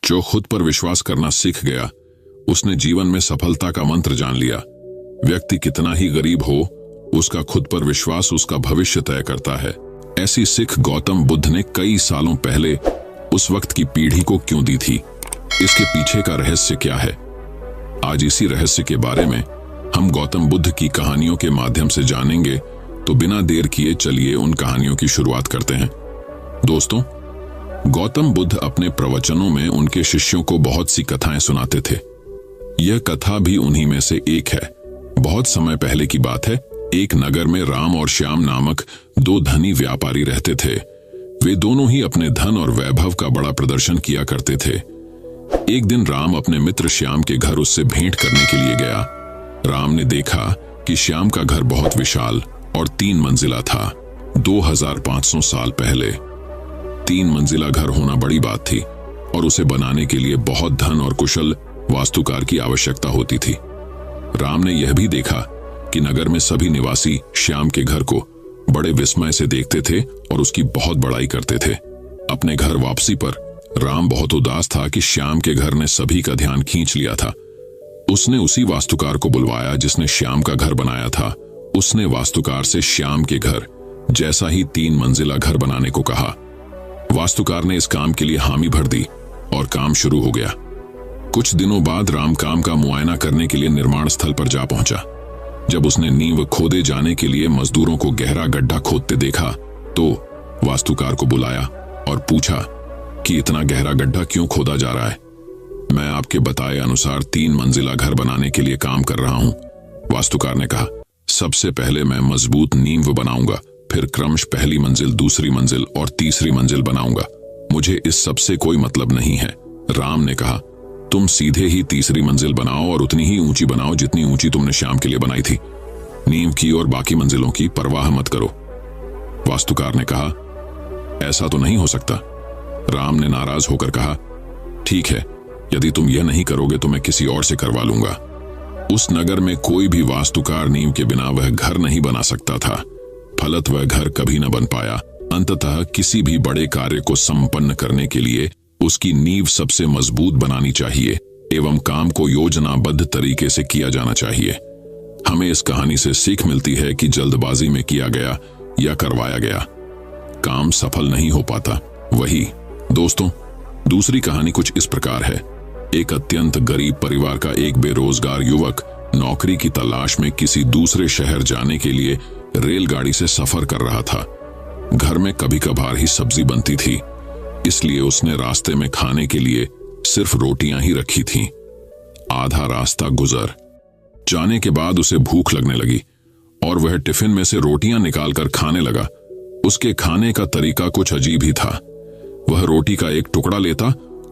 जो खुद पर विश्वास करना सीख गया, उसने जीवन में सफलता का मंत्र जान लिया। व्यक्ति कितना ही गरीब हो, उसका खुद पर विश्वास उसका भविष्य तय करता है। ऐसी सीख गौतम बुद्ध ने कई सालों पहले उस वक्त की पीढ़ी को क्यों दी थी? इसके पीछे का रहस्य क्या है? आज इसी रहस्य के बारे में हम गौतम बुद्ध की कहानियों के माध्यम से जानेंगे। तो बिना देर किए चलिए उन कहानियों की शुरुआत करते हैं। दोस्तों, गौतम बुद्ध अपने प्रवचनों में उनके शिष्यों को बहुत सी कथाएं सुनाते थे। यह कथा भी उन्हीं में से एक है। बहुत समय पहले की बात है। एक नगर में राम और श्याम नामक दो धनी व्यापारी रहते थे। वे दोनों ही अपने धन और वैभव का बड़ा प्रदर्शन किया करते थे। एक दिन राम अपने मित्र श्याम के घर उससे भेंट करने के लिए गया। राम ने देखा कि श्याम का घर बहुत विशाल और 3 मंजिला था। 2500 साल पहले 3 मंजिला घर होना बड़ी बात थी और उसे बनाने के लिए बहुत धन और कुशल वास्तुकार की आवश्यकता होती थी। राम ने यह भी देखा कि नगर में सभी निवासी श्याम के घर को बड़े विस्मय से देखते थे और उसकी बहुत बड़ाई करते थे। अपने घर वापसी पर राम बहुत उदास था कि श्याम के घर ने सभी का ध्यान खींच लिया था। उसने उसी वास्तुकार को बुलवाया जिसने श्याम का घर बनाया था। उसने वास्तुकार से श्याम के घर जैसा ही 3 मंजिला घर बनाने को कहा। वास्तुकार ने इस काम के लिए हामी भर दी और काम शुरू हो गया। कुछ दिनों बाद राम काम का मुआयना करने के लिए निर्माण स्थल पर जा पहुंचा। जब उसने नींव खोदे जाने के लिए मजदूरों को गहरा गड्ढा खोदते देखा तो वास्तुकार को बुलाया और पूछा कि इतना गहरा गड्ढा क्यों खोदा जा रहा है? मैं आपके बताए अनुसार 3 मंजिला घर बनाने के लिए काम कर रहा हूं। वास्तुकार ने कहा, सबसे पहले मैं मजबूत नींव बनाऊंगा, फिर क्रमश पहली मंजिल, दूसरी मंजिल और तीसरी मंजिल बनाऊंगा। मुझे इस सब से कोई मतलब नहीं है। राम ने कहा, तुम सीधे ही तीसरी मंजिल बनाओ और उतनी ही ऊंची बनाओ जितनी ऊंची तुमने श्याम के लिए बनाई थी। नींव की और बाकी मंजिलों की परवाह मत करो। वास्तुकार ने कहा, ऐसा तो नहीं हो सकता। राम ने नाराज होकर कहा, ठीक है, यदि तुम यह नहीं करोगे तो मैं किसी और से करवा लूंगा। उस नगर में कोई भी वास्तुकार नींव के बिना वह घर नहीं बना सकता था। फलत वह घर कभी न बन पाया। अंततः किसी भी बड़े कार्य को संपन्न करने के लिए उसकी नींव सबसे मजबूत बनानी चाहिए एवं काम को योजनाबद्ध तरीके से किया जाना चाहिए। हमें इस कहानी से सीख मिलती है कि जल्दबाजी में किया गया या करवाया गया काम सफल नहीं हो पाता। वही दोस्तों, दूसरी कहानी कुछ इस प्रकार है। एक अत्यंत गरीब परिवार का एक बेरोजगार युवक नौकरी की तलाश में किसी दूसरे शहर जाने के लिए रेलगाड़ी से सफर कर रहा था। घर में कभी कभार ही सब्जी बनती थी, इसलिए उसने रास्ते में खाने के लिए सिर्फ रोटियां ही रखी थीं। आधा रास्ता गुजर जाने के बाद उसे भूख लगने लगी और वह टिफिन में से रोटियां निकालकर खाने लगा। उसके खाने का तरीका कुछ अजीब ही था। वह रोटी का एक टुकड़ा लेता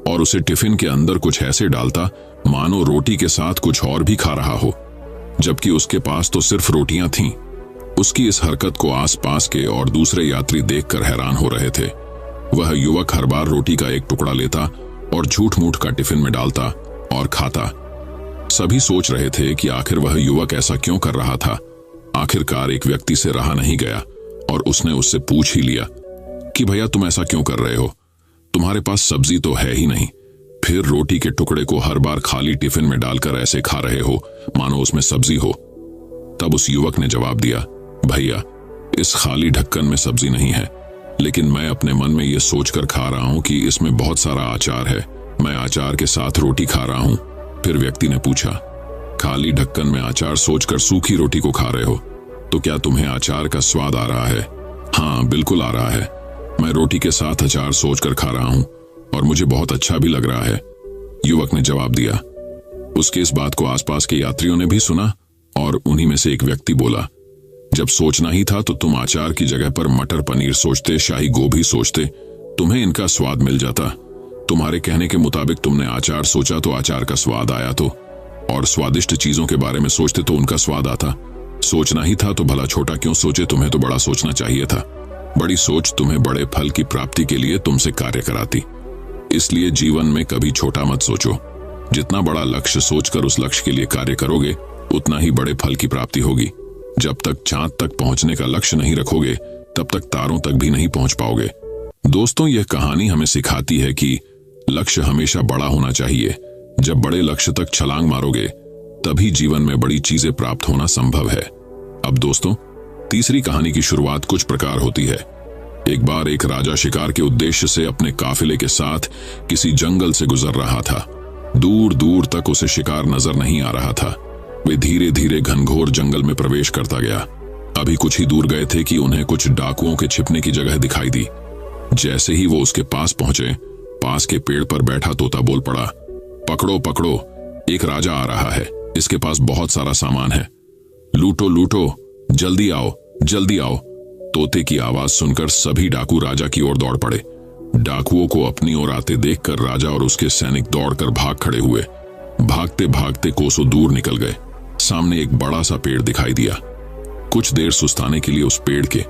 और उसे टिफिन के अंदर कुछ ऐसे डालता मानो रोटी के साथ कुछ और भी खा रहा हो, जबकि उसके पास तो सिर्फ रोटियां थीं। उसकी इस हरकत को आसपास के और दूसरे यात्री देखकर हैरान हो रहे थे। वह युवक हर बार रोटी का एक टुकड़ा लेता और झूठ मूठ का टिफिन में डालता और खाता। सभी सोच रहे थे कि आखिर वह युवक ऐसा क्यों कर रहा था। आखिरकार एक व्यक्ति से रहा नहीं गया और उसने उससे पूछ ही लिया कि भैया, तुम ऐसा क्यों कर रहे हो? तुम्हारे पास सब्जी तो है ही नहीं, फिर रोटी के टुकड़े को हर बार खाली टिफिन में डालकर ऐसे खा रहे हो मानो उसमें सब्जी हो। तब उस युवक ने जवाब दिया, भैया, इस खाली ढक्कन में सब्जी नहीं है, लेकिन मैं अपने मन में यह सोचकर खा रहा हूं कि इसमें बहुत सारा अचार है। मैं अचार के साथ रोटी खा रहा हूं। फिर व्यक्ति ने पूछा, खाली ढक्कन में अचार सोचकर सूखी रोटी को खा रहे हो, तो क्या तुम्हें अचार का स्वाद आ रहा है? हाँ, बिल्कुल आ रहा है। मैं रोटी के साथ अचार सोचकर खा रहा हूं और मुझे बहुत अच्छा भी लग रहा है, युवक ने जवाब दिया। उसके इस बात को आसपास के यात्रियों ने भी सुना और उन्हीं में से एक व्यक्ति बोला, जब सोचना ही था तो तुम अचार की जगह पर मटर पनीर सोचते, शाही गोभी सोचते, तुम्हें इनका स्वाद मिल जाता। तुम्हारे कहने के मुताबिक तुमने अचार सोचा तो अचार का स्वाद आया, तो और स्वादिष्ट चीजों के बारे में सोचते तो उनका स्वाद आता। सोचना ही था तो भला छोटा क्यों सोचे? तुम्हें तो बड़ा सोचना चाहिए था। बड़ी सोच तुम्हें बड़े फल की प्राप्ति के लिए तुमसे कार्य कराती। इसलिए जीवन में कभी छोटा मत सोचो। जितना बड़ा लक्ष्य सोचकर उस लक्ष्य के लिए कार्य करोगे, उतना ही बड़े फल की प्राप्ति होगी। जब तक चांद तक पहुंचने का लक्ष्य नहीं रखोगे, तब तक तारों तक भी नहीं पहुंच पाओगे। दोस्तों, यह कहानी हमें सिखाती है कि लक्ष्य हमेशा बड़ा होना चाहिए। जब बड़े लक्ष्य तक छलांग मारोगे तभी जीवन में बड़ी चीजें प्राप्त होना संभव है। अब दोस्तों, तीसरी कहानी की शुरुआत कुछ प्रकार होती है। एक बार एक राजा शिकार के उद्देश्य से अपने काफिले के साथ किसी जंगल से गुजर रहा था। दूर दूर तक उसे शिकार नजर नहीं आ रहा था। वे धीरे धीरे घनघोर जंगल में प्रवेश करता गया। अभी कुछ ही दूर गए थे कि उन्हें कुछ डाकुओं के छिपने की जगह दिखाई दी। जैसे ही वो उसके पास पहुंचे, पास के पेड़ पर बैठा तोता बोल पड़ा, पकड़ो पकड़ो, एक राजा आ रहा है, इसके पास बहुत सारा सामान है, लूटो लूटो, जल्दी आओ जल्दी आओ। तोते की आवाज सुनकर सभी डाकू राजा की ओर दौड़ पड़े। डाकुओं को अपनी ओर आते देखकर राजा और उसके सैनिक दौड़कर भाग खड़े हुए। भागते भागते कोसों दूर निकल गए। सामने एक बड़ा सा पेड़ दिखाई दिया। कुछ देर सुस्ताने के लिए उस पेड़ के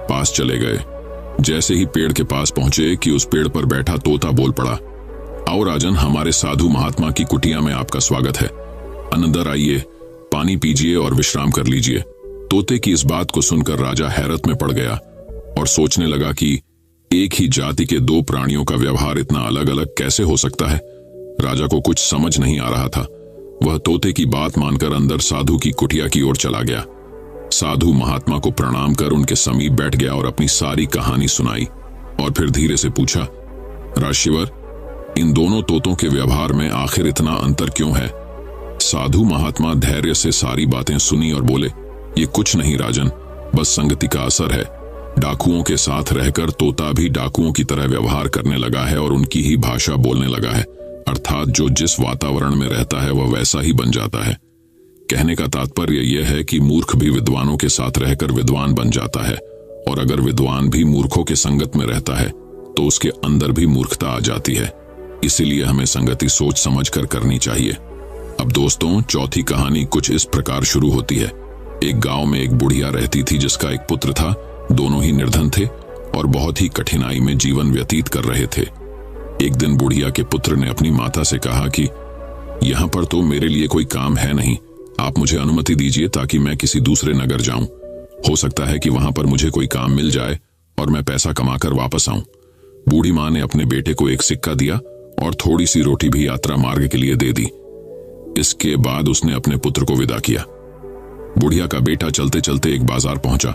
पास चले गए। जैसे ही पेड़ के पास पहुंचे कि उस पेड़ पर बैठा तोता बोल पड़ा, आओ राजन, हमारे साधु महात्मा की कुटिया में आपका स्वागत है। अंदर आइए, पानी पीजिए और विश्राम कर लीजिए। तोते की इस बात को सुनकर राजा हैरत में पड़ गया और सोचने लगा कि एक ही जाति के दो प्राणियों का व्यवहार इतना अलग अलग कैसे हो सकता है। राजा को कुछ समझ नहीं आ रहा था। वह तोते की बात मानकर अंदर साधु की कुटिया की ओर चला गया। साधु महात्मा को प्रणाम कर उनके समीप बैठ गया और अपनी सारी कहानी सुनाई और फिर धीरे से पूछा, राजशिवर, इन दोनों तोतों के व्यवहार में आखिर इतना अंतर क्यों है? साधु महात्मा धैर्य से सारी बातें सुनी और बोले, ये कुछ नहीं राजन, बस संगति का असर है। डाकुओं के साथ रहकर तोता भी डाकुओं की तरह व्यवहार करने लगा है और उनकी ही भाषा बोलने लगा है। अर्थात जो जिस वातावरण में रहता है वह वैसा ही बन जाता है। कहने का तात्पर्य यह है कि मूर्ख भी विद्वानों के साथ रहकर विद्वान बन जाता है, और अगर विद्वान भी मूर्खों के संगत में रहता है तो उसके अंदर भी मूर्खता आ जाती है। इसीलिए हमें संगति सोच समझ कर करनी चाहिए। अब दोस्तों, चौथी कहानी कुछ इस प्रकार शुरू होती है। एक गांव में एक बुढ़िया रहती थी जिसका एक पुत्र था। दोनों ही निर्धन थे और बहुत ही कठिनाई में जीवन व्यतीत कर रहे थे। एक दिन बुढ़िया के पुत्र ने अपनी माता से कहा कि यहाँ पर तो मेरे लिए कोई काम है नहीं, आप मुझे अनुमति दीजिए ताकि मैं किसी दूसरे नगर जाऊं। हो सकता है कि वहां पर मुझे कोई काम मिल जाए और मैं पैसा कमाकर वापस आऊं। बूढ़ी मां ने अपने बेटे को एक सिक्का दिया और थोड़ी सी रोटी भी यात्रा मार्ग के लिए दे दी। इसके बाद उसने अपने पुत्र को विदा किया। बुढ़िया का बेटा चलते चलते एक बाजार पहुंचा।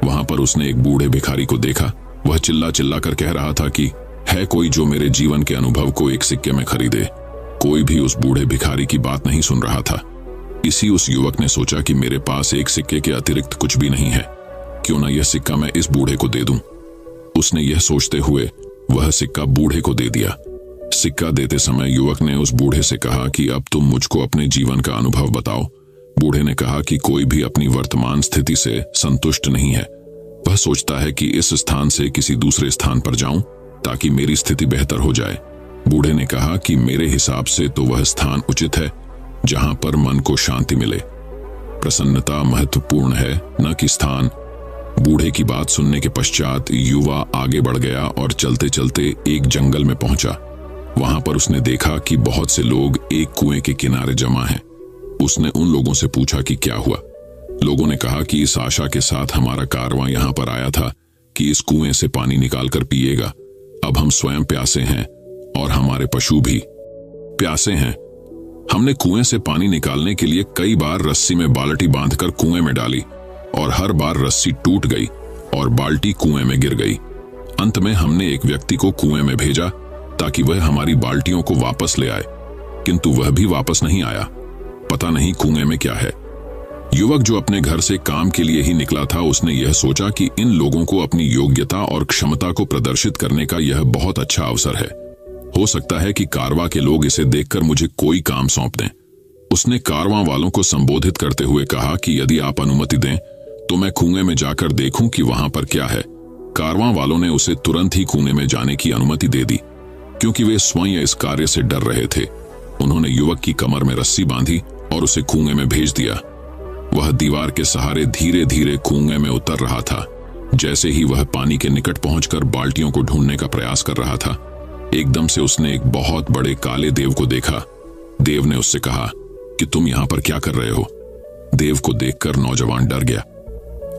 वहां पर उसने एक बूढ़े भिखारी को देखा। वह चिल्ला चिल्ला कर कह रहा था कि है कोई जो मेरे जीवन के अनुभव को एक सिक्के में खरीदे। कोई भी उस बूढ़े भिखारी की बात नहीं सुन रहा था। इसी उस युवक ने सोचा कि मेरे पास एक सिक्के के अतिरिक्त कुछ भी नहीं है, क्यों ना यह सिक्का मैं इस बूढ़े को दे दूं। उसने यह सोचते हुए वह सिक्का बूढ़े को दे दिया। सिक्का देते समय युवक ने उस बूढ़े से कहा कि अब तुम मुझको अपने जीवन का अनुभव बताओ। बूढ़े ने कहा कि कोई भी अपनी वर्तमान स्थिति से संतुष्ट नहीं है। वह सोचता है कि इस स्थान से किसी दूसरे स्थान पर जाऊं ताकि मेरी स्थिति बेहतर हो जाए। बूढ़े ने कहा कि मेरे हिसाब से तो वह स्थान उचित है जहां पर मन को शांति मिले। प्रसन्नता महत्वपूर्ण है, न कि स्थान। बूढ़े की बात सुनने के पश्चात युवा आगे बढ़ गया और चलते चलते एक जंगल में पहुंचा। वहां पर उसने देखा कि बहुत से लोग एक कुएं के किनारे जमा हैं। उसने उन लोगों से पूछा कि क्या हुआ। लोगों ने कहा कि इस आशा के साथ हमारा कारवां यहां पर आया था कि इस कुएं से पानी निकालकर पिएगा। अब हम स्वयं प्यासे हैं और हमारे पशु भी प्यासे हैं। हमने कुएं से पानी निकालने के लिए कई बार रस्सी में बाल्टी बांधकर कुएं में डाली और हर बार रस्सी टूट गई और बाल्टी कुएं में गिर गई। अंत में हमने एक व्यक्ति को कुएं में भेजा ताकि वह हमारी बाल्टियों को वापस ले आए, किंतु वह भी वापस नहीं आया। पता नहीं कुएं में क्या है। युवक जो अपने घर से काम के लिए ही निकला था, उसने यह सोचा कि इन लोगों को अपनी योग्यता और क्षमता को प्रदर्शित करने का यह बहुत अच्छा अवसर है। हो सकता है कि कारवां के लोग इसे देखकर मुझे कोई काम सौंप दें। उसने कारवां वालों को संबोधित करते हुए कहा कि यदि आप अनुमति दें तो मैं कुएं में जाकर देखूं कि वहां पर क्या है। कारवां वालों ने उसे तुरंत ही कुएं में जाने की अनुमति दे दी, क्योंकि वे स्वयं इस कार्य से डर रहे थे। उन्होंने युवक की कमर में रस्सी बांधी और उसे कुएं में भेज दिया। वह दीवार के सहारे धीरे धीरे कुएं में उतर रहा था। जैसे ही वह पानी के निकट पहुंचकर बाल्टियों को ढूंढने का प्रयास कर रहा था, एकदम से उसने एक बहुत बड़े काले देव को देखा। देव ने उससे कहा कि तुम यहां पर क्या कर रहे हो। देव को देखकर नौजवान डर गया।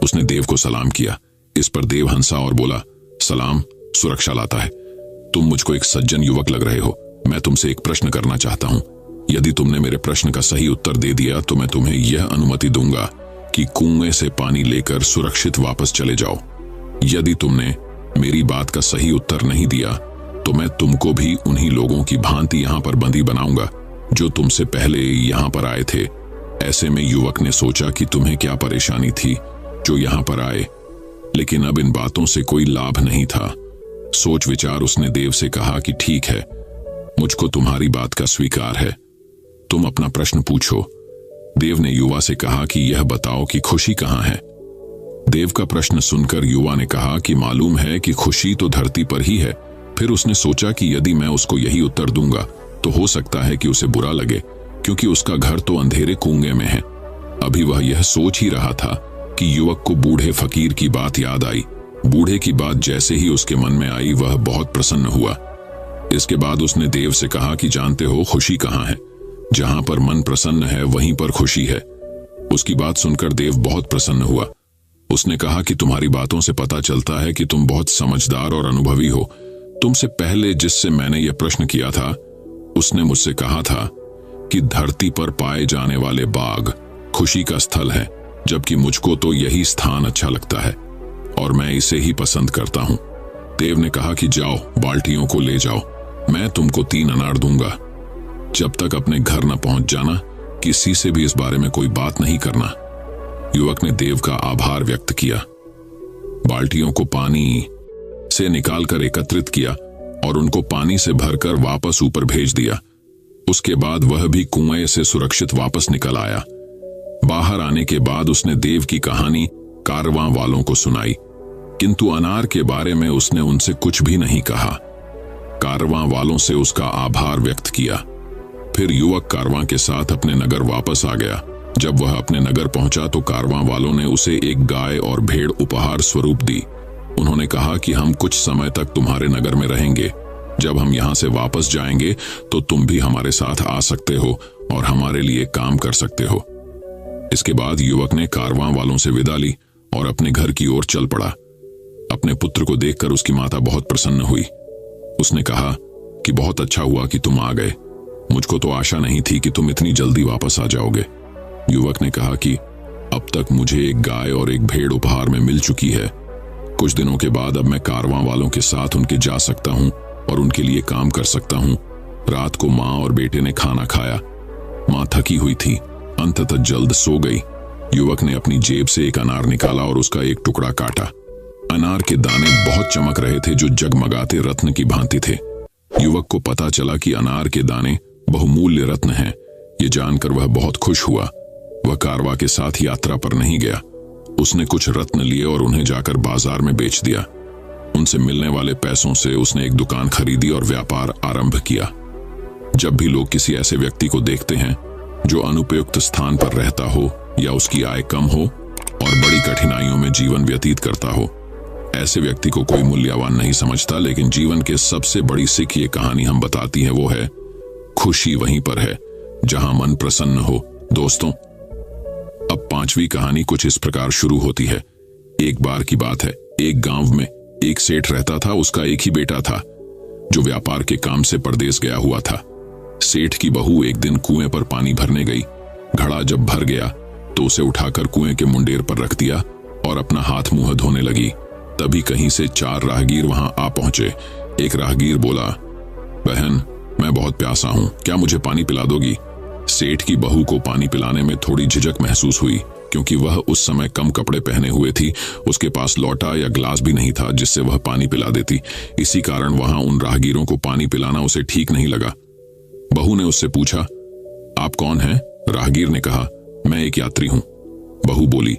उसने देव को सलाम किया। इस पर देव हंसा और बोला, सलाम सुरक्षा लाता है। तुम मुझको एक सज्जन युवक लग रहे हो। मैं तुमसे एक प्रश्न करना चाहता हूं। यदि तुमने मेरे प्रश्न का सही उत्तर दे दिया तो मैं तुम्हें यह अनुमति दूंगा कि कुएं से पानी लेकर सुरक्षित वापस चले जाओ। यदि तुमने मेरी बात का सही उत्तर नहीं दिया तो मैं तुमको भी उन्हीं लोगों की भांति यहां पर बंदी बनाऊंगा जो तुमसे पहले यहां पर आए थे। ऐसे में युवक ने सोचा कि तुम्हें क्या परेशानी थी जो यहां पर आए, लेकिन अब इन बातों से कोई लाभ नहीं था। सोच विचार उसने देव से कहा कि ठीक है, मुझको तुम्हारी बात का स्वीकार है, तुम अपना प्रश्न पूछो। देव ने युवा से कहा कि यह बताओ कि खुशी कहाँ है। देव का प्रश्न सुनकर युवा ने कहा कि मालूम है कि खुशी तो धरती पर ही है। फिर उसने सोचा कि यदि मैं उसको यही उत्तर दूंगा तो हो सकता है कि उसे बुरा लगे, क्योंकि उसका घर तो अंधेरे कुएं में है। अभी वह यह सोच ही रहा था कि युवक को बूढ़े फकीर की बात याद आई। बूढ़े की बात जैसे ही उसके मन में आई वह बहुत प्रसन्न हुआ। इसके बाद उसने देव से कहा कि जानते हो खुशी कहाँ है? जहां पर मन प्रसन्न है वहीं पर खुशी है। उसकी बात सुनकर देव बहुत प्रसन्न हुआ। उसने कहा कि तुम्हारी बातों से पता चलता है कि तुम बहुत समझदार और अनुभवी हो। तुमसे पहले जिससे मैंने यह प्रश्न किया था उसने मुझसे कहा था कि धरती पर पाए जाने वाले बाग खुशी का स्थल है, जबकि मुझको तो यही स्थान अच्छा लगता है और मैं इसे ही पसंद करता हूं। देव ने कहा कि जाओ, बाल्टियों को ले जाओ, मैं तुमको 3 अनार दूंगा। जब तक अपने घर न पहुंच जाना, किसी से भी इस बारे में कोई बात नहीं करना। युवक ने देव का आभार व्यक्त किया, बाल्टियों को पानी से निकालकर एकत्रित किया और उनको पानी से भरकर वापस ऊपर भेज दिया। उसके बाद वह भी कुएं से सुरक्षित वापस निकल आया। बाहर आने के बाद उसने देव की कहानी कारवां वालों को सुनाई, किंतु अनार के बारे में उसने उनसे कुछ भी नहीं कहा। कारवां वालों से उसका आभार व्यक्त किया। फिर युवक कारवां के साथ अपने नगर वापस आ गया। जब वह अपने नगर पहुंचा तो कारवां वालों ने उसे एक गाय और भेड़ उपहार स्वरूप दी। उन्होंने कहा कि हम कुछ समय तक तुम्हारे नगर में रहेंगे। जब हम यहां से वापस जाएंगे तो तुम भी हमारे साथ आ सकते हो और हमारे लिए काम कर सकते हो। इसके बाद युवक ने कारवां वालों से विदा ली और अपने घर की ओर चल पड़ा। अपने पुत्र को देखकर उसकी माता बहुत प्रसन्न हुई। उसने कहा कि बहुत अच्छा हुआ कि तुम आ गए, मुझको तो आशा नहीं थी कि तुम इतनी जल्दी वापस आ जाओगे। युवक ने कहा कि अब तक मुझे एक गाय और एक भेड़ उपहार में मिल चुकी है। कुछ दिनों के बाद अब मैं कारवां वालों के साथ उनके जा सकता हूं और उनके लिए काम कर सकता हूं। रात को माँ और बेटे ने खाना खाया। माँ थकी हुई थी, अंततः जल्द सो गई। युवक ने अपनी जेब से एक अनार निकाला और उसका एक टुकड़ा काटा। अनार के दाने बहुत चमक रहे थे, जो जगमगाते रत्न की भांति थे। युवक को पता चला कि अनार के दाने बहुमूल्य रत्न हैं। ये जानकर वह बहुत खुश हुआ। वह कारवां के साथ यात्रा पर नहीं गया। उसने कुछ रत्न लिए और उन्हें जाकर बाजार में बेच दिया। उनसे मिलने वाले पैसों से उसने एक दुकान खरीदी और व्यापार आरंभ किया। जब भी लोग किसी ऐसे व्यक्ति को देखते हैं जो अनुपयुक्त स्थान पर रहता हो या उसकी आय कम हो और बड़ी कठिनाइयों में जीवन व्यतीत करता हो, ऐसे व्यक्ति को कोई मूल्यवान नहीं समझता। लेकिन जीवन के सबसे बड़ी सीख ये कहानी हम बताती है, वो है खुशी वहीं पर है जहां मन प्रसन्न हो। दोस्तों, अब 5वीं कहानी कुछ इस प्रकार शुरू होती है। एक बार की बात है, एक गांव में एक सेठ रहता था। उसका एक ही बेटा था जो व्यापार के काम से परदेश गया हुआ था। सेठ की बहू एक दिन कुएं पर पानी भरने गई। घड़ा जब भर गया तो उसे उठाकर कुएं के मुंडेर पर रख दिया और अपना हाथ मुंह धोने लगी। तभी कहीं से 4 राहगीर वहां आ पहुंचे। एक राहगीर बोला, बहन, मैं बहुत प्यासा हूं, क्या मुझे पानी पिला दोगी? सेठ की बहू को पानी पिलाने में थोड़ी झिझक महसूस हुई, क्योंकि वह उस समय कम कपड़े पहने हुए थी। उसके पास लोटा या ग्लास भी नहीं था जिससे वह पानी पिला देती। इसी कारण वहां उन राहगीरों को पानी पिलाना उसे ठीक नहीं लगा। बहू ने उससे पूछा, आप कौन हैं? राहगीर ने कहा, मैं एक यात्री हूं। बहू बोली,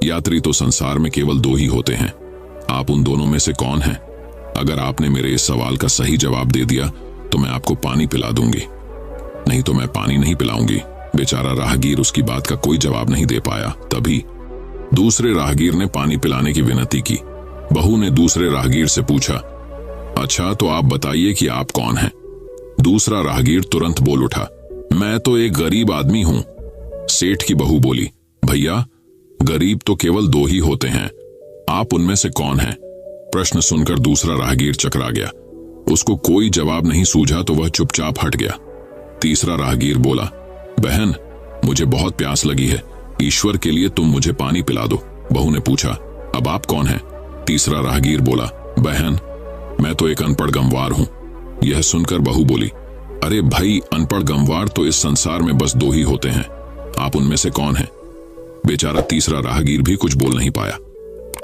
यात्री तो संसार में केवल 2 ही होते हैं, आप उन दोनों में से कौन हैं? अगर आपने मेरे इस सवाल का सही जवाब दे दिया तो मैं आपको पानी पिला दूंगी, नहीं तो मैं पानी नहीं पिलाऊंगी। बेचारा राहगीर उसकी बात का कोई जवाब नहीं दे पाया। तभी दूसरे राहगीर ने पानी पिलाने की विनती की। बहू ने दूसरे राहगीर से पूछा, अच्छा तो आप बताइए कि आप कौन हैं? दूसरा राहगीर तुरंत बोल उठा, मैं तो एक गरीब आदमी हूं। सेठ की बहू बोली, भैया, गरीब तो केवल 2 ही होते हैं, आप उनमें से कौन हैं? प्रश्न सुनकर दूसरा राहगीर चकरा गया। उसको कोई जवाब नहीं सूझा तो वह चुपचाप हट गया। तीसरा राहगीर बोला, बहन, मुझे बहुत प्यास लगी है, ईश्वर के लिए तुम मुझे पानी पिला दो। बहू ने पूछा, अब आप कौन हैं? तीसरा राहगीर बोला, बहन, मैं तो एक अनपढ़ गंवार हूं। यह सुनकर बहू बोली, अरे भाई, अनपढ़ गंवार तो इस संसार में बस दो ही होते हैं, आप उनमें से कौन हैं? बेचारा तीसरा राहगीर भी कुछ बोल नहीं पाया।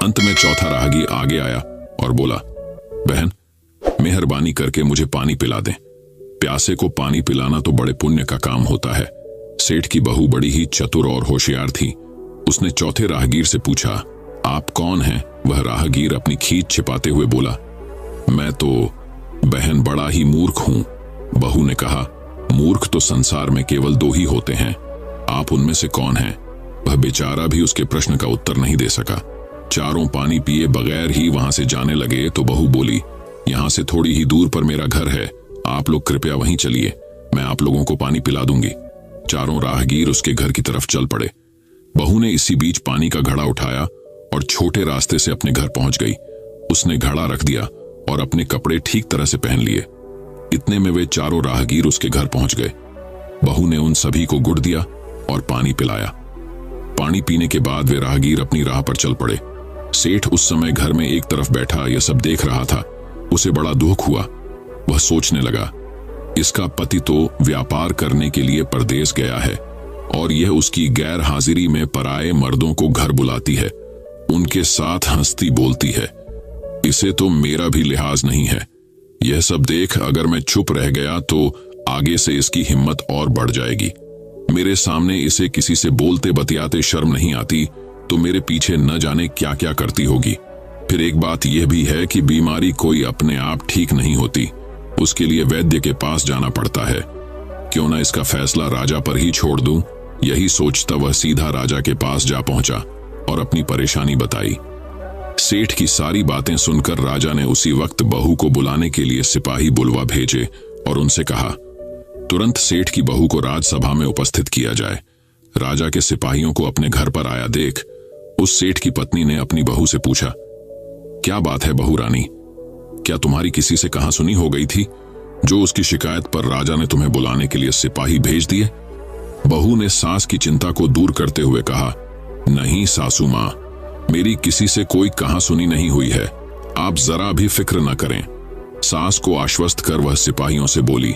अंत में चौथा राहगीर आगे आया और बोला, बहन, मेहरबानी करके मुझे पानी पिला दें। प्यासे को पानी पिलाना तो बड़े पुण्य का काम होता है। सेठ की बहू बड़ी ही चतुर और होशियार थी। उसने चौथे राहगीर से पूछा, आप कौन हैं? वह राहगीर अपनी खींच छिपाते हुए बोला, मैं तो बहन बड़ा ही मूर्ख हूं। बहू ने कहा, मूर्ख तो संसार में केवल दो ही होते हैं, आप उनमें से कौन हैं? वह बेचारा भी उसके प्रश्न का उत्तर नहीं दे सका। चारों पानी पिए बगैर ही वहां से जाने लगे तो बहू बोली, यहां से थोड़ी ही दूर पर मेरा घर है, आप लोग कृपया वहीं चलिए, मैं आप लोगों को पानी पिला दूंगी। चारों राहगीर उसके घर की तरफ चल पड़े। बहू ने इसी बीच पानी का घड़ा उठाया और छोटे रास्ते से अपने घर पहुंच गई। उसने घड़ा रख दिया और अपने कपड़े ठीक तरह से पहन लिए। इतने में वे चारों राहगीर उसके घर पहुंच गए। बहू ने उन सभी को गुड़ दिया और पानी पिलाया। पानी पीने के बाद वे राहगीर अपनी राह पर चल पड़े। सेठ उस समय घर में एक तरफ बैठा यह सब देख रहा था। उसे बड़ा दुख हुआ। वह सोचने लगा, इसका पति तो व्यापार करने के लिए परदेश गया है और यह उसकी गैर हाजिरी में पराये मर्दों को घर बुलाती है, उनके साथ हंसती बोलती है। इसे तो मेरा भी लिहाज नहीं है। यह सब देख अगर मैं चुप रह गया तो आगे से इसकी हिम्मत और बढ़ जाएगी। मेरे सामने इसे किसी से बोलते बतियाते शर्म नहीं आती तो मेरे पीछे न जाने क्या क्या करती होगी। फिर एक बात यह भी है कि बीमारी कोई अपने आप ठीक नहीं होती, उसके लिए वैद्य के पास जाना पड़ता है। क्यों ना इसका फैसला राजा पर ही छोड़ दूं? यही सोचता वह सीधा राजा के पास जा पहुंचा और अपनी परेशानी बताई। सेठ की सारी बातें सुनकर राजा ने उसी वक्त बहू को बुलाने के लिए सिपाही बुलवा भेजे और उनसे कहा, तुरंत सेठ की बहू को राजसभा में उपस्थित किया जाए। राजा के सिपाहियों को अपने घर पर आया देख उस सेठ की पत्नी ने अपनी बहू से पूछा, क्या बात है बहू रानी, क्या तुम्हारी किसी से कहासुनी हो गई थी जो उसकी शिकायत पर राजा ने तुम्हें बुलाने के लिए सिपाही भेज दिए? बहू ने सास की चिंता को दूर करते हुए कहा, नहीं सासू मां, मेरी किसी से कोई कहासुनी नहीं हुई है, आप जरा भी फिक्र न करें। सास को आश्वस्त कर वह सिपाहियों से बोली,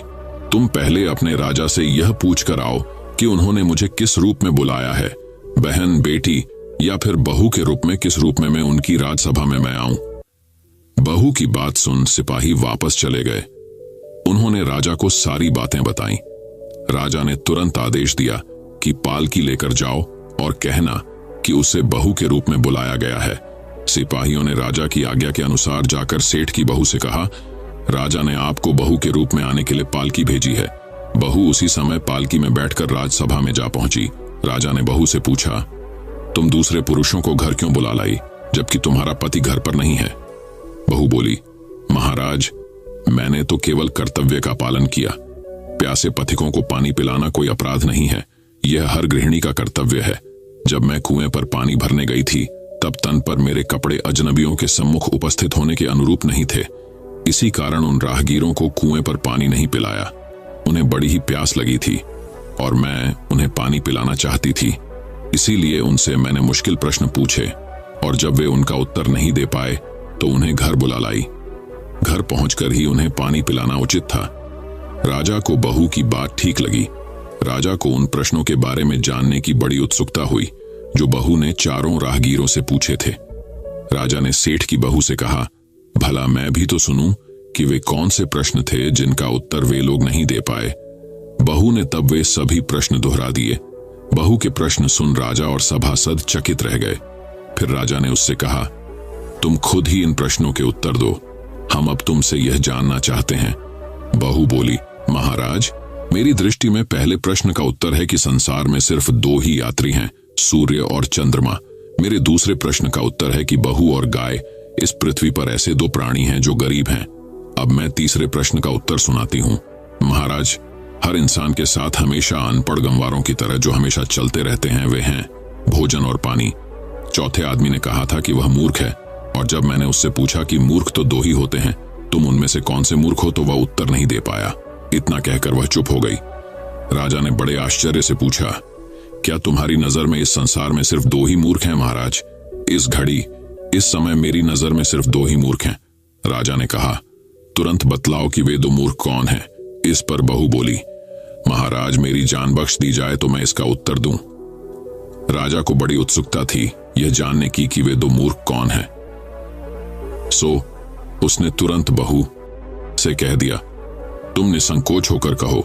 तुम पहले अपने राजा से यह पूछ कर आओ कि उन्होंने मुझे किस रूप में बुलाया है, बहन, बेटी या फिर बहू के रूप में, किस रूप में मैं उनकी राजसभा में मैं आऊं। बहू की बात सुन सिपाही वापस चले गए। उन्होंने राजा को सारी बातें बताईं। राजा ने तुरंत आदेश दिया कि पालकी लेकर जाओ और कहना कि उसे बहू के रूप में बुलाया गया है। सिपाहियों ने राजा की आज्ञा के अनुसार जाकर सेठ की बहू से कहा, राजा ने आपको बहू के रूप में आने के लिए पालकी भेजी है। बहू उसी समय पालकी में बैठकर राजसभा में जा पहुंची। राजा ने बहू से पूछा, तुम दूसरे पुरुषों को घर क्यों बुला लाई जबकि तुम्हारा पति घर पर नहीं है? बहू बोली, महाराज, मैंने तो केवल कर्तव्य का पालन किया। प्यासे पथिकों को पानी पिलाना कोई अपराध नहीं है, यह हर गृहिणी का कर्तव्य है। जब मैं कुएं पर पानी भरने गई थी तब तन पर मेरे कपड़े अजनबियों के सम्मुख उपस्थित होने के अनुरूप नहीं थे। इसी कारण उन राहगीरों को कुएं पर पानी नहीं पिलाया। उन्हें बड़ी ही प्यास लगी थी और मैं उन्हें पानी पिलाना चाहती थी, इसीलिए उनसे मैंने मुश्किल प्रश्न पूछे और जब वे उनका उत्तर नहीं दे पाए तो उन्हें घर बुला लाई। घर पहुंचकर ही उन्हें पानी पिलाना उचित था। राजा को बहू की बात ठीक लगी। राजा को उन प्रश्नों के बारे में जानने की बड़ी उत्सुकता हुई जो बहू ने चारों राहगीरों से पूछे थे। राजा ने सेठ की बहू से कहा, भला मैं भी तो सुनूं कि वे कौन से प्रश्न थे जिनका उत्तर वे लोग नहीं दे पाए। बहू ने तब वे सभी प्रश्न दोहरा दिए। बहू के प्रश्न सुन राजा और सभासद चकित रह गए। फिर राजा ने उससे कहा, तुम खुद ही इन प्रश्नों के उत्तर दो, हम अब तुमसे यह जानना चाहते हैं। बहू बोली, महाराज, मेरी दृष्टि में पहले प्रश्न का उत्तर है कि संसार में सिर्फ दो ही यात्री हैं, सूर्य और चंद्रमा। मेरे दूसरे प्रश्न का उत्तर है कि बहू और गाय, इस पृथ्वी पर ऐसे दो प्राणी हैं जो गरीब हैं। अब मैं तीसरे प्रश्न का उत्तर सुनाती हूँ। महाराज, हर इंसान के साथ हमेशा अनपढ़ गंवारों की तरह जो हमेशा चलते रहते हैं वे हैं भोजन और पानी। चौथे आदमी ने कहा था कि वह मूर्ख है और जब मैंने उससे पूछा कि मूर्ख तो दो ही होते हैं तुम उनमें से कौन से मूर्ख हो, तो वह उत्तर नहीं दे पाया। इतना कहकर वह चुप हो गई। राजा ने बड़े आश्चर्य से पूछा, क्या तुम्हारी नजर में इस संसार में सिर्फ 2 ही मूर्ख हैं महाराज? इस घड़ी, इस समय मेरी नजर में सिर्फ 2 ही मूर्ख हैं। राजा ने कहा, तुरंत बतलाओ कि वे 2 मूर्ख कौन हैं। इस पर बहू बोली, महाराज मेरी जान बख्श दी जाए तो मैं इसका उत्तर दूं। राजा को बड़ी उत्सुकता थी यह जानने की कि वे 2 मूर्ख कौन हैं। सो उसने तुरंत बहू से कह दिया, तुम निसंकोच होकर कहो,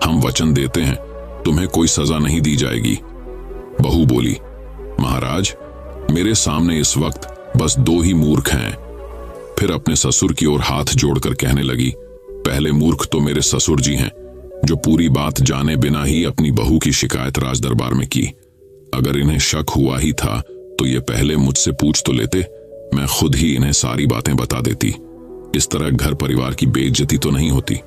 हम वचन देते हैं तुम्हें कोई सजा नहीं दी जाएगी। बहू बोली, महाराज मेरे सामने इस वक्त बस 2 ही मूर्ख हैं। फिर अपने ससुर की ओर हाथ जोड़कर कहने लगी, पहले मूर्ख तो मेरे ससुर जी हैं, जो पूरी बात जाने बिना ही अपनी बहू की शिकायत राज दरबार में की। अगर इन्हें शक हुआ ही था तो ये पहले मुझसे पूछ तो लेते, मैं खुद ही इन्हें सारी बातें बता देती। इस तरह घर परिवार की बेइज्जती तो नहीं होती।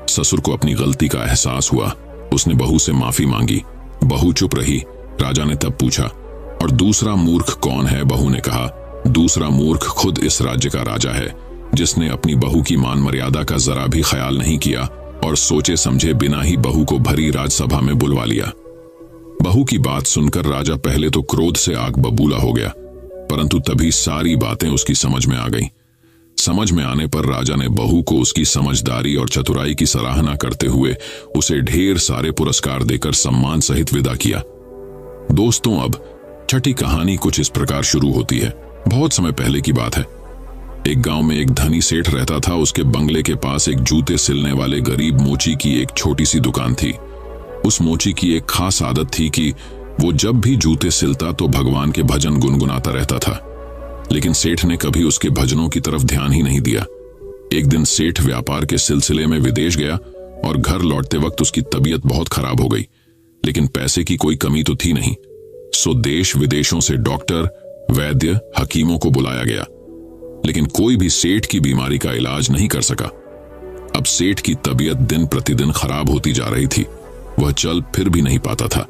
ससुर को अपनी गलती का एहसास हुआ, उसने बहू से माफी मांगी। बहू चुप रही। राजा ने तब पूछा, और दूसरा मूर्ख कौन है? बहू ने कहा, दूसरा मूर्ख खुद इस राज्य का राजा है, जिसने अपनी बहू की मान मर्यादा का जरा भी ख्याल नहीं किया और सोचे समझे बिना ही बहू को भरी राजसभा में बुलवा लिया। बहू की बात सुनकर राजा पहले तो क्रोध से आग बबूला हो गया, परंतु तभी सारी बातें उसकी समझ में आ गईं। समझ में आने पर राजा ने बहू को उसकी समझदारी और चतुराई की सराहना करते हुए उसे ढेर सारे पुरस्कार देकर सम्मान सहित विदा किया। दोस्तों, अब छठी कहानी कुछ इस प्रकार शुरू होती है। बहुत समय पहले की बात है। एक गांव में एक धनी सेठ रहता था। उसके बंगले के पास एक जूते सिलने वाले गरीब मोची की एक छोटी सी दुकान थी। उस मोची की एक खास आदत थी कि वो जब भी जूते सिलता तो भगवान के भजन गुनगुनाता रहता था। लेकिन सेठ ने कभी उसके भजनों की तरफ ध्यान ही नहीं दिया। एक दिन सेठ व्यापार के सिलसिले में विदेश गया और घर लौटते वक्त उसकी तबीयत बहुत खराब हो गई। लेकिन पैसे की कोई कमी तो थी नहीं, सो देश विदेशों से डॉक्टर, वैद्य, हकीमों को बुलाया गया, लेकिन कोई भी सेठ की बीमारी का इलाज नहीं कर सका। अब सेठ की तबीयत दिन प्रतिदिन खराब होती जा रही थी। वह चल फिर भी नहीं पाता था।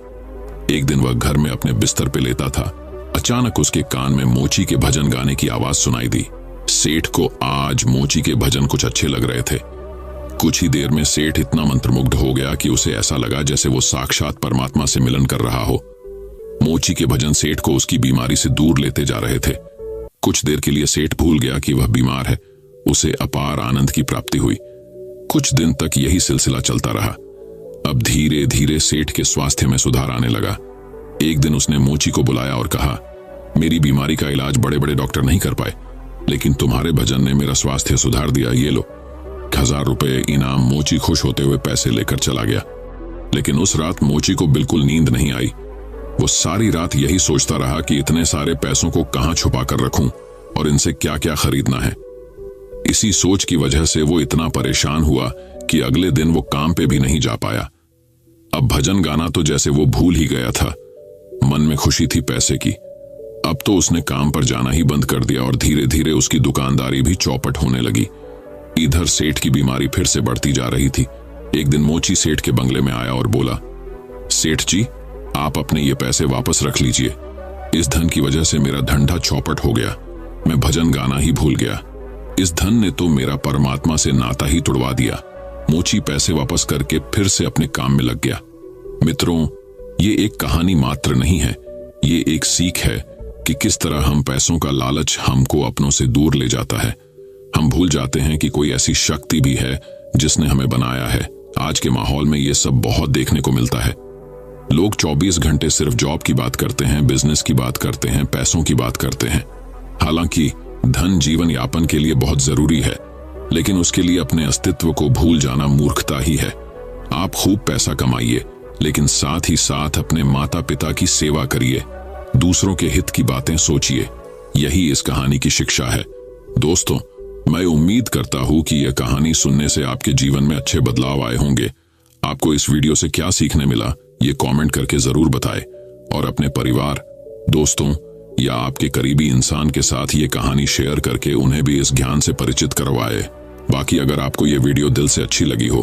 एक दिन वह घर में अपने बिस्तर पे लेटा था। अचानक उसके कान में मोची के भजन गाने की आवाज सुनाई दी। सेठ को आज मोची के भजन कुछ अच्छे लग रहे थे। कुछ ही देर में सेठ इतना मंत्रमुग्ध हो गया कि उसे ऐसा लगा जैसे वो साक्षात परमात्मा से मिलन कर रहा हो। मोची के भजन सेठ को उसकी बीमारी से दूर लेते जा रहे थे। कुछ देर के लिए सेठ भूल गया कि वह बीमार है। उसे अपार आनंद की प्राप्ति हुई। कुछ दिन तक यही सिलसिला चलता रहा। अब धीरे धीरे सेठ के स्वास्थ्य में सुधार आने लगा। एक दिन उसने मोची को बुलाया और कहा, मेरी बीमारी का इलाज बड़े बड़े डॉक्टर नहीं कर पाए, लेकिन तुम्हारे भजन ने मेरा स्वास्थ्य सुधार दिया। ये लो 1000 रुपए इनाम। मोची खुश होते हुए पैसे लेकर चला गया। लेकिन उस रात मोची को बिल्कुल नींद नहीं आई। वो सारी रात यही सोचता रहा कि इतने सारे पैसों को कहां छुपा कर रखूं और इनसे क्या क्या खरीदना है। इसी सोच की वजह से वो इतना परेशान हुआ कि अगले दिन वो काम पे भी नहीं जा पाया। अब भजन गाना तो जैसे वो भूल ही गया था। मन में खुशी थी पैसे की। अब तो उसने काम पर जाना ही बंद कर दिया और धीरे धीरे उसकी दुकानदारी भी चौपट होने लगी। इधर सेठ की बीमारी फिर से बढ़ती जा रही थी। एक दिन मोची सेठ के बंगले में आया और बोला, सेठ जी, आप अपने ये पैसे वापस रख लीजिए। इस धन की वजह से मेरा धंधा चौपट हो गया। मैं भजन गाना ही भूल गया। इस धन ने तो मेरा परमात्मा से नाता ही तुड़वा दिया। मोची पैसे वापस करके फिर से अपने काम में लग गया। मित्रों, ये एक कहानी मात्र नहीं है, ये एक सीख है कि किस तरह हम पैसों का लालच हमको अपनों से दूर ले जाता है। हम भूल जाते हैं कि कोई ऐसी शक्ति भी है जिसने हमें बनाया है। आज के माहौल में ये सब बहुत देखने को मिलता है। लोग 24 घंटे सिर्फ जॉब की बात करते हैं, बिजनेस की बात करते हैं, पैसों की बात करते हैं। हालांकि धन जीवन यापन के लिए बहुत जरूरी है, लेकिन उसके लिए अपने अस्तित्व को भूल जाना मूर्खता ही है। आप खूब पैसा कमाइए, लेकिन साथ ही साथ अपने माता पिता की सेवा करिए, दूसरों के हित की बातें सोचिए। यही इस कहानी की शिक्षा है। दोस्तों, मैं उम्मीद करता हूं कि यह कहानी सुनने से आपके जीवन में अच्छे बदलाव आए होंगे। आपको इस वीडियो से क्या सीखने मिला, ये कमेंट करके जरूर बताएं और अपने परिवार, दोस्तों या आपके करीबी इंसान के साथ ये कहानी शेयर करके उन्हें भी इस ज्ञान से परिचित करवाए। बाकी अगर आपको ये वीडियो दिल से अच्छी लगी हो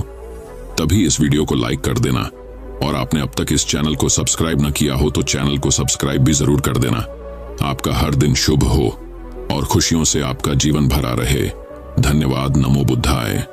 तभी इस वीडियो को लाइक कर देना, और आपने अब तक इस चैनल को सब्सक्राइब न किया हो तो चैनल को सब्सक्राइब भी जरूर कर देना। आपका हर दिन शुभ हो और खुशियों से आपका जीवन भरा रहे। धन्यवाद। नमो बुद्धाय।